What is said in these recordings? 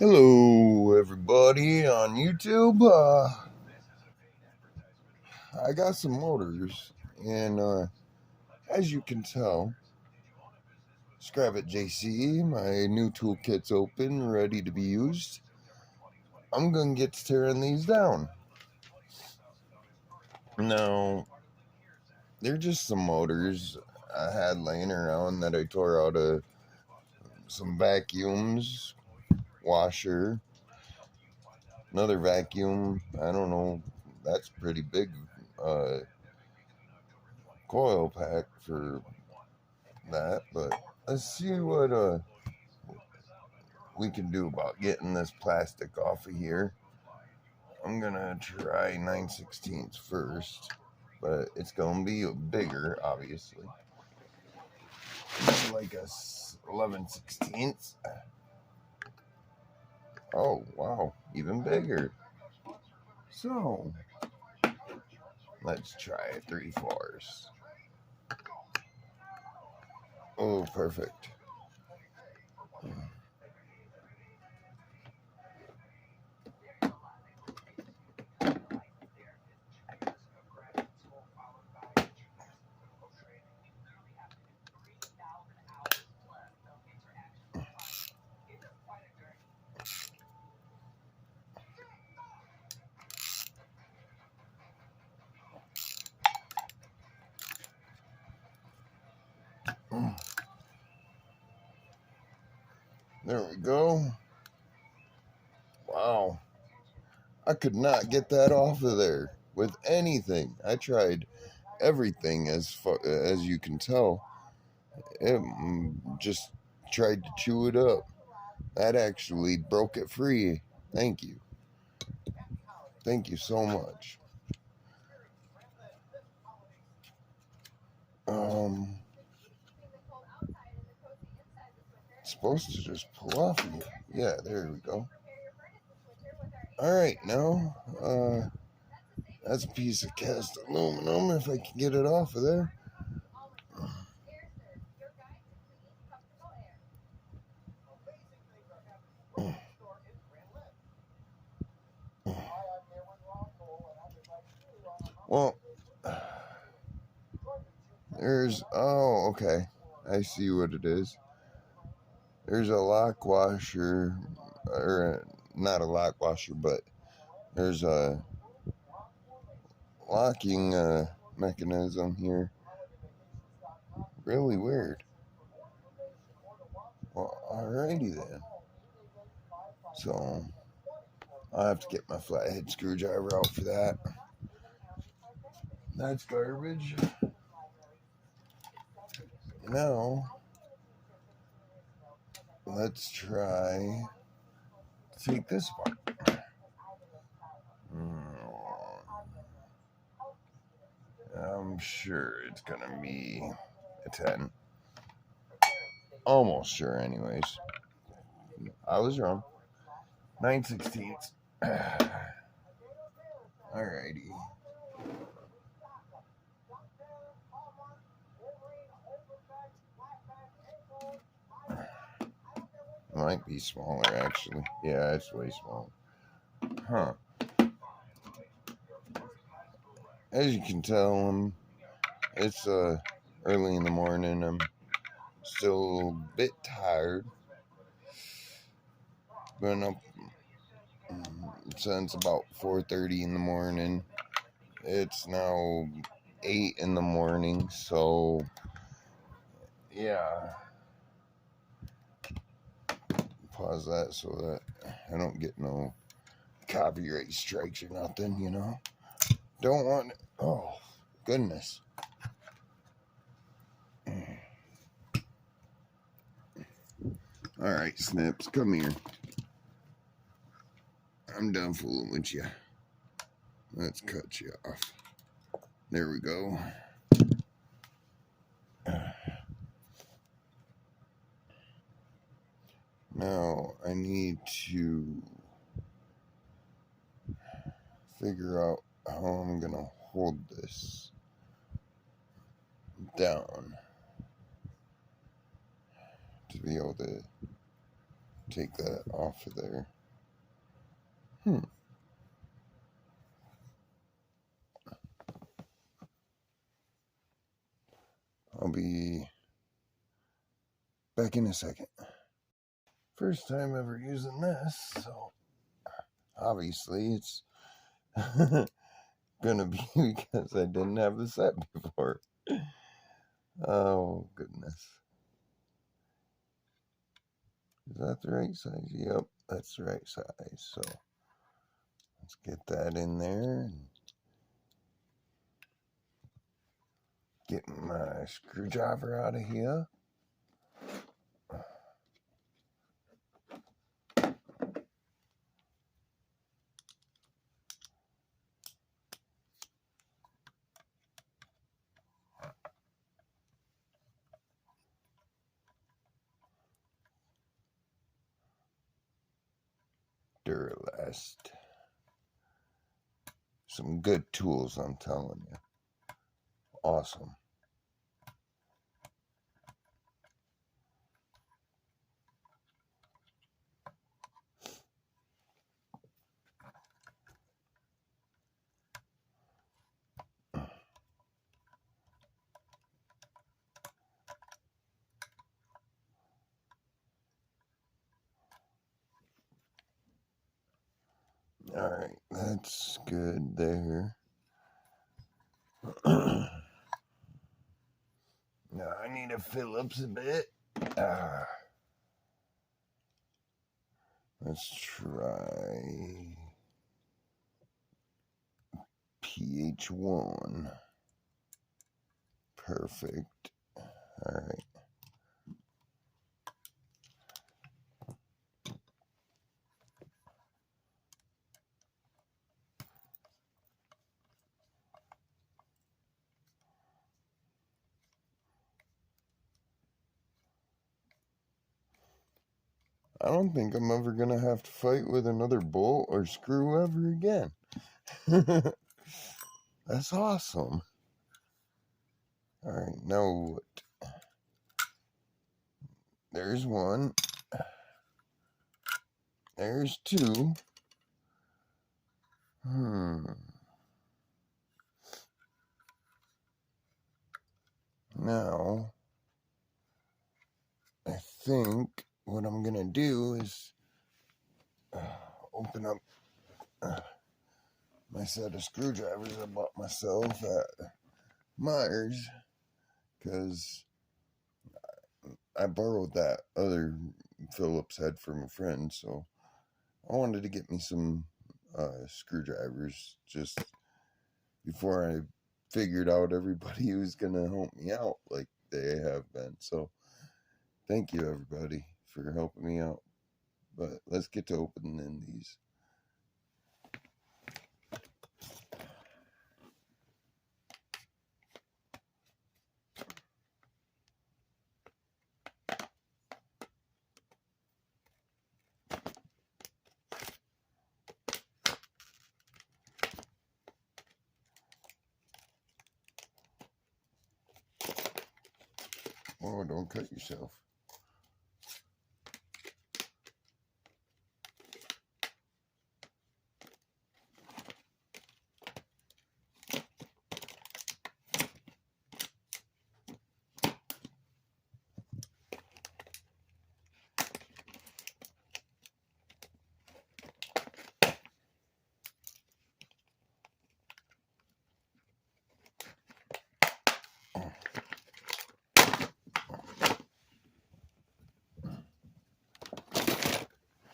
Hello, everybody on YouTube. I got some motors, and as you can tell, Scrap It JC, my new toolkit's open, ready to be used. I'm gonna get to tearing these down. Now, they're just some motors I had laying around that I tore out of some vacuums, washer, another vacuum. I don't know, that's pretty big. Coil pack for that, but let's see what we can do about getting this plastic off of here. I'm gonna try 9/16 first, but it's gonna be bigger, obviously. Like a 11/16. Oh wow, even bigger. So let's try a 3/4. Oh, perfect. There we go. Wow. I could not get that off of there with anything. I tried everything as you can tell. It just tried to chew it up. That actually broke it free. Thank you. Thank you so much. It's supposed to just pull off of here. Yeah, there we go. All right, now, that's a piece of cast aluminum if I can get it off of there. Well, okay. I see what it is. There's a lock washer, or not a lock washer, but there's a locking mechanism here. Really weird. Well, alrighty then. So, I'll have to get my flathead screwdriver out for that. That's garbage. Now, let's try to take this apart. I'm sure it's gonna be a 10. Almost sure, anyways. I was wrong. 9/16. Alrighty. Might be smaller, actually. Yeah, it's way smaller. Huh. As you can tell, it's early in the morning. I'm still a bit tired. Been up since about 4:30 in the morning. It's now 8 in the morning, so yeah. Pause that so that I don't get no copyright strikes or nothing, you know. Don't want it. Oh, goodness. All right, Snips, come here. I'm done fooling with you. Let's cut you off. There we go. Now I need to figure out how I'm gonna hold this down to be able to take that off of there. I'll be back in a second. First time ever using this, so obviously it's gonna be because I didn't have the set before. Oh, goodness. Is that the right size? Yep, that's the right size. So let's get that in there and get my screwdriver out of here. Duralast. Some good tools, I'm telling you. Awesome. All right, that's good there. Now I need to Phillips a bit. Let's try PH1. Perfect. All right. I don't think I'm ever going to have to fight with another bolt or screw ever again. That's awesome. All right, now what? There's one. There's two. Now, I think what I'm going to do is open up my set of screwdrivers I bought myself at Myers, because I borrowed that other Phillips head from a friend, so I wanted to get me some screwdrivers just before I figured out everybody who's gonna help me out like they have been. So thank you everybody for helping me out. But let's get to opening these. Oh, don't cut yourself.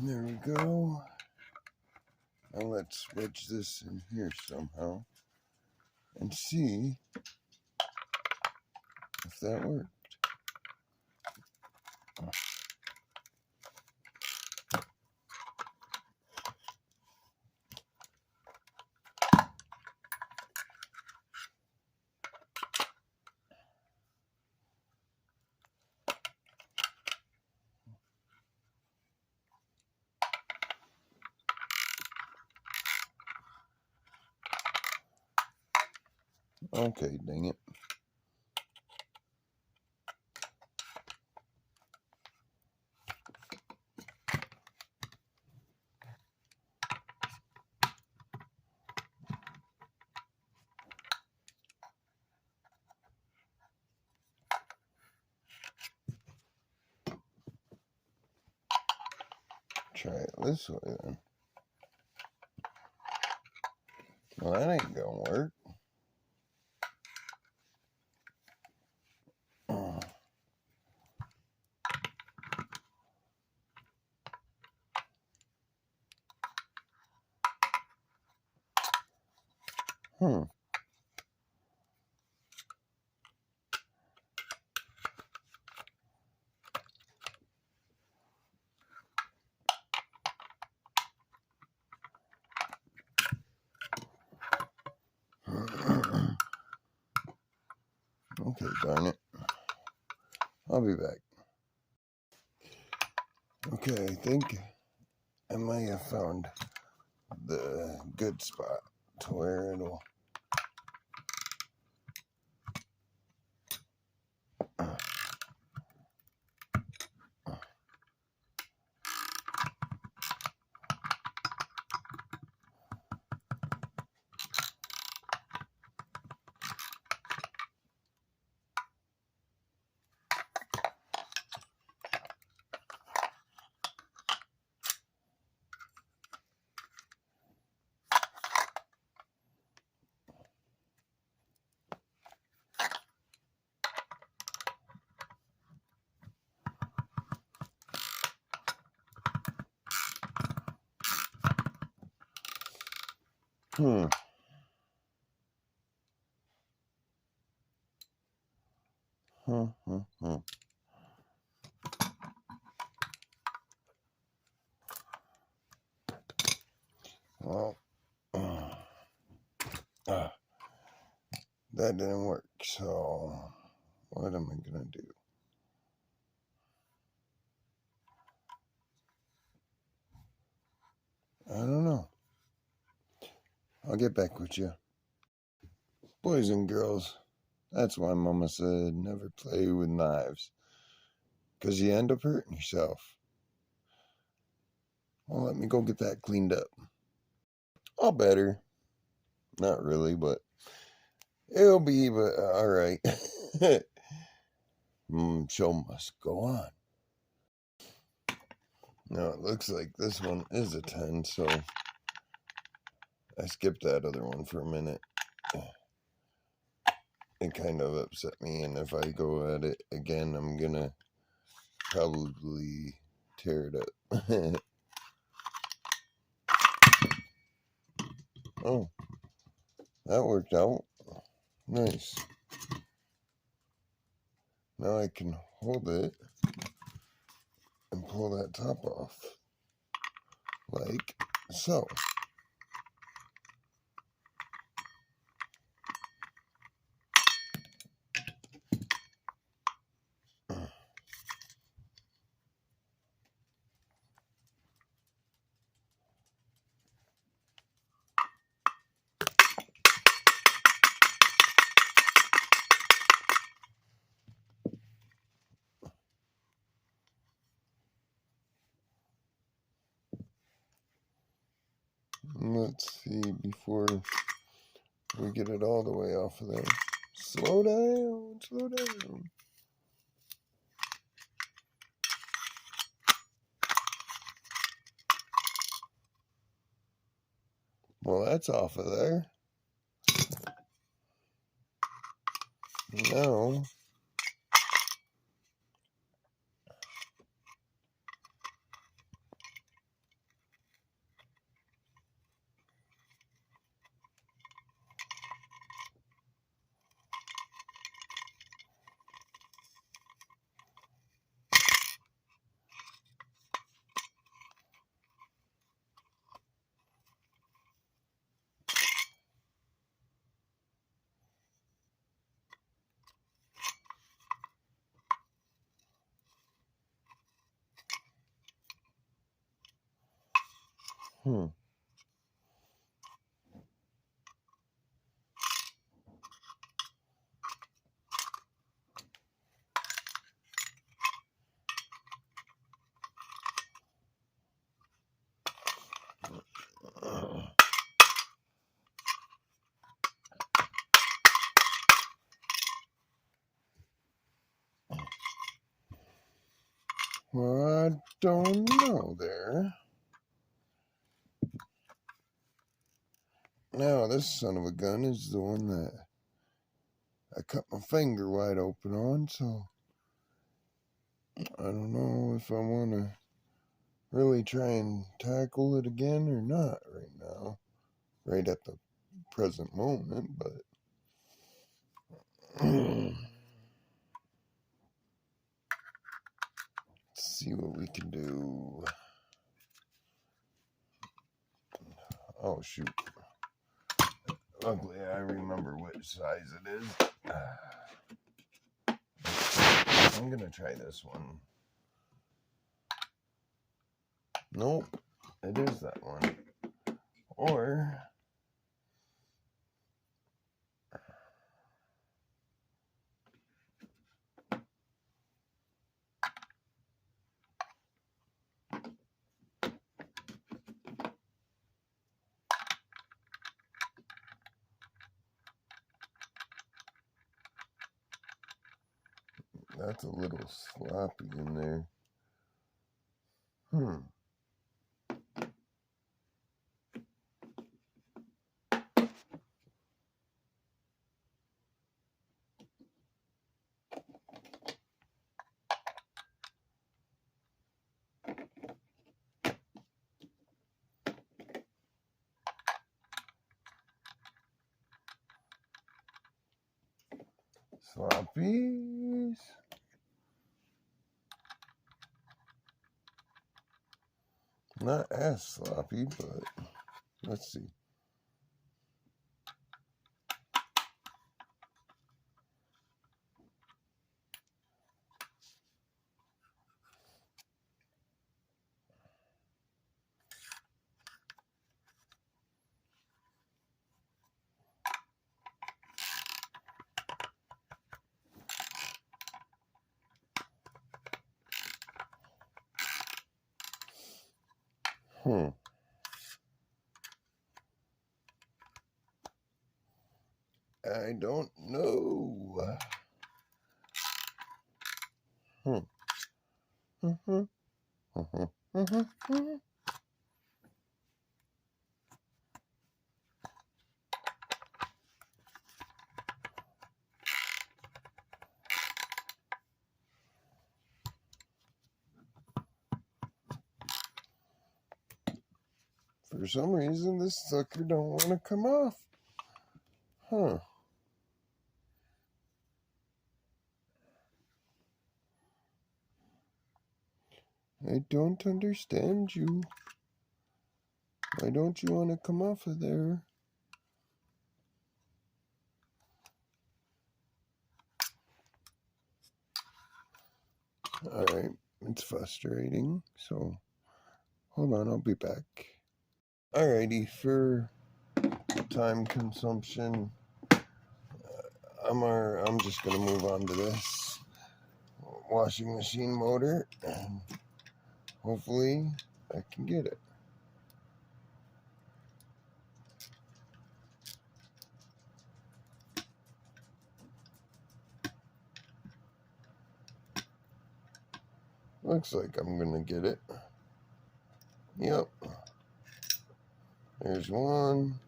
There we go. Now let's wedge this in here somehow and see if that worked. Okay, dang it. Try it this way then. Well, that ain't gonna work. Hmm. Okay, darn it. I'll be back. Okay, I think I might have found the good spot to where it'll. Hmm. Well, that didn't work, so what am I gonna do? I don't know. I'll get back with you. Boys and girls, that's why Mama said never play with knives, 'cause you end up hurting yourself. Well, let me go get that cleaned up. All better. Not really, but it'll be all right. Show must go on. Now it looks like this one is a 10, so I skipped that other one for a minute. It kind of upset me, and if I go at it again, I'm gonna probably tear it up. Oh, that worked out. Nice. Now I can hold it and pull that top off, like so. Let's see, before we get it all the way off of there. Slow down, slow down. Well, that's off of there. Now, hmm. Well, I don't know there. Now, this son of a gun is the one that I cut my finger wide open on, so I don't know if I want to really try and tackle it again or not right now, right at the present moment, but let's see what we can do. Oh, shoot. Luckily, I remember which size it is. I'm going to try this one. Nope, it is that one. Or that's a little sloppy in there. Sloppies. Not as sloppy, but let's see. I don't know. For some reason, this sucker don't want to come off. I don't understand you. Why don't you want to come off of there? Alright, it's frustrating, so hold on, I'll be back. Alrighty, for time consumption, I'm just gonna move on to this washing machine motor, and hopefully I can get it. Looks like I'm gonna get it. Yep. There's one.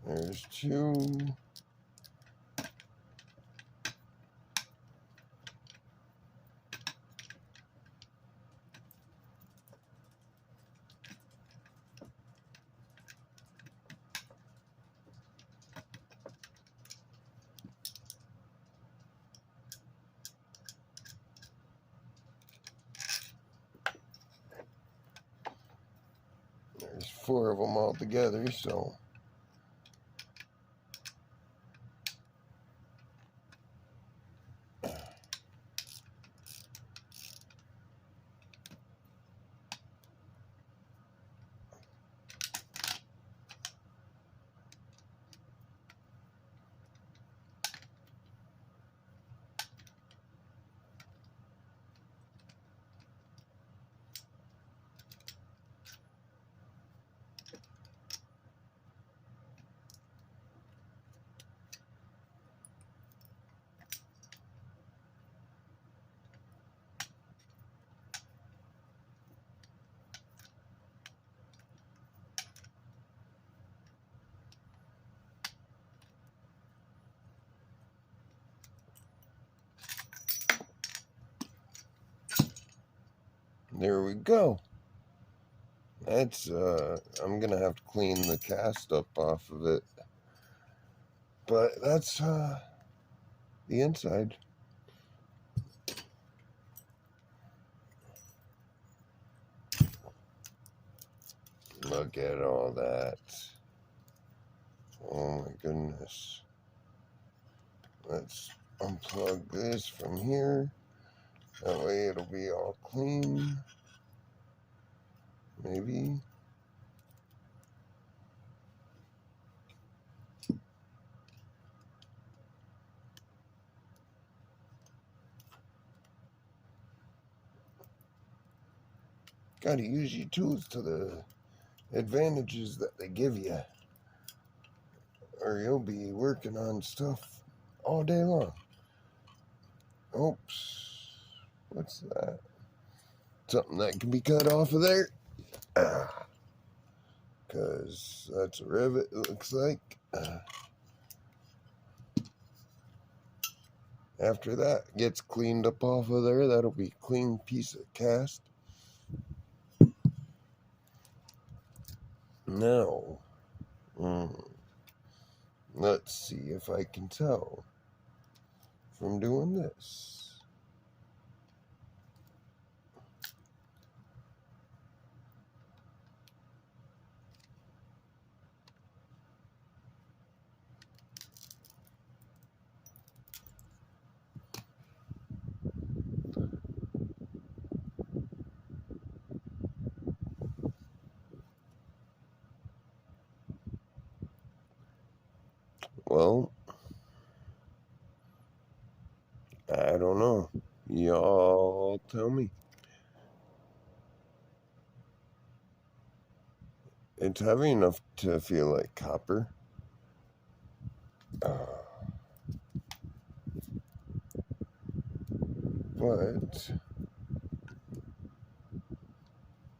There's two. There's four of them all together, so There we go. That's, I'm gonna have to clean the cast up off of it. But that's, the inside. Look at all that. Oh my goodness. Let's unplug this from here. That way it'll be all clean. Maybe. Gotta use your tools to the advantages that they give you, or you'll be working on stuff all day long. Oops. What's that? Something that can be cut off of there. Because that's a rivet, it looks like. After that gets cleaned up off of there, that'll be a clean piece of cast. Now, let's see if I can tell from doing this. Well, I don't know. Y'all tell me. It's heavy enough to feel like copper. But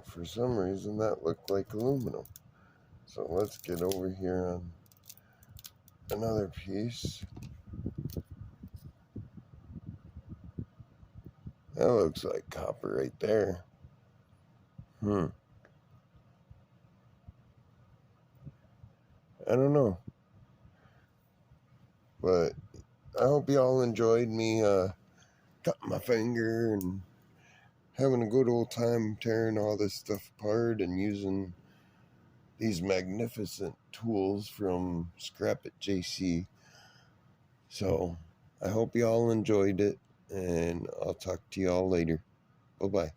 for some reason that looked like aluminum. So let's get over here on another piece. That looks like copper right there. I don't know. But I hope y'all enjoyed me cutting my finger and having a good old time tearing all this stuff apart and using these magnificent tools from Scrap It JC. So I hope y'all enjoyed it, and I'll talk to y'all later. Bye-bye.